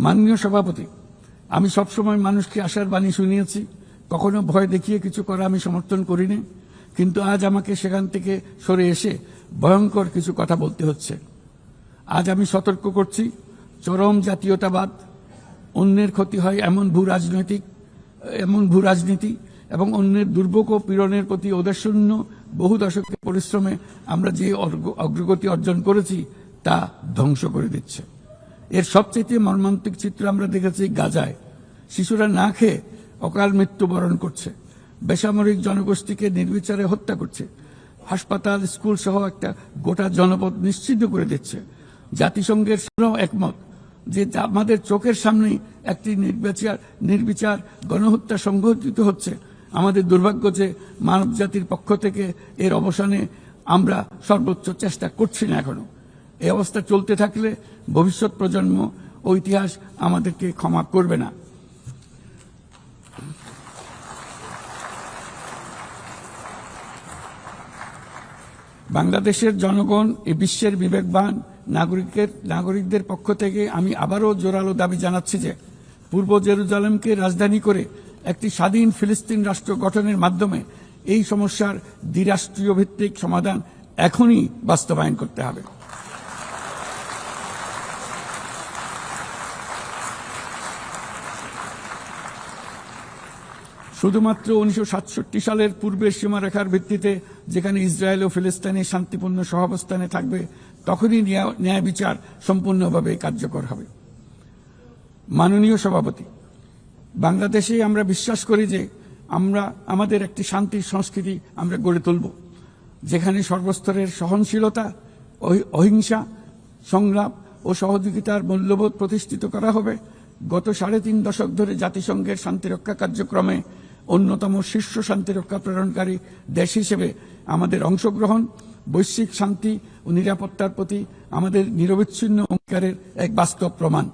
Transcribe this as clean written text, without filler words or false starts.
মাননীয় সভাপতি, আমি সবসময় মানুষকে আশার বাণী শুনিয়েছি, কখনো ভয় দেখিয়ে কিছু করা আমি সমর্থন করিনি, কিন্তু আজ আমাকে সেখান থেকে সরে এসে ভয়ঙ্কর কিছু কথা বলতে হচ্ছে। আজ আমি সতর্ক করছি, চরম জাতীয়তাবাদ, অন্যের ক্ষতি হয় এমন ভূ রাজনীতি এবং অন্যের দুর্ভোগ ও পীড়নের প্রতি ওদেশশূন্য বহু দশকের পরিশ্রমে আমরা যে অগ্রগতি অর্জন করেছি তা ধ্বংস করে দিচ্ছে। এর সবচেয়ে মর্মান্তিক চিত্র আমরা দেখেছি গাজায়। শিশুরা না খেয়ে অকাল মৃত্যুবরণ করছে, বেসামরিক জনগোষ্ঠীকে নির্বিচারে হত্যা করছে, হাসপাতাল, স্কুল সহ একটা গোটা জনপদ নিশ্চিহ্ন করে দিচ্ছে। জাতিসংঘের একমত যে আমাদের চোখের সামনেই একটি নির্বিচার গণহত্যা সংঘটিত হচ্ছে। আমাদের দুর্ভাগ্য যে মানব জাতির পক্ষ থেকে এর অবসানে আমরা সর্বোচ্চ চেষ্টা করছি না এখনো। এই অবস্থা চলতে থাকলে ভবিষ্যৎ প্রজন্ম ও ইতিহাস আমাদেরকে ক্ষমা করবে না। বাংলাদেশের জনগণ এই বিশ্বের বিবেকবান নাগরিকদের পক্ষ থেকে আমি আবারও জোরালো দাবি জানাচ্ছি যে পূর্ব জেরুজালেমকে রাজধানী করে একটি স্বাধীন ফিলিস্তিন রাষ্ট্র গঠনের মাধ্যমে এই সমস্যার দ্বিরাষ্ট্রীয় ভিত্তিক সমাধান এখনই বাস্তবায়ন করতে হবে। শুধুমাত্র 1967 সালের পূর্বের সীমারেখার ভিত্তিতে যেখানে ইসরায়েল ও ফিলিস্তিনি শান্তিপূর্ণ সহাবস্থানে থাকবে তখনই ন্যায় বিচার সম্পূর্ণভাবে কার্যকর হবে। মাননীয় সভাপতি, বাংলাদেশে আমরা বিশ্বাস করি যে আমাদের একটি শান্তির সংস্কৃতি আমরা গড়ে তুলব, যেখানে সর্বস্তরের সহনশীলতা, অহিংসা, সংলাপ ও সহযোগিতার মূল্যবোধ প্রতিষ্ঠিত করা হবে। গত 3.5 দশক ধরে জাতিসংঘের শান্তিরক্ষা কার্যক্রমে অন্যতম শীর্ষ শান্তিরক্ষা প্রেরণকারী দেশ হিসেবে আমাদের অংশগ্রহণ বৈশ্বিক শান্তি ও নিরাপত্তার প্রতি আমাদের নিরবিচ্ছিন্ন অঙ্গীকারের এক বাস্তব প্রমাণ।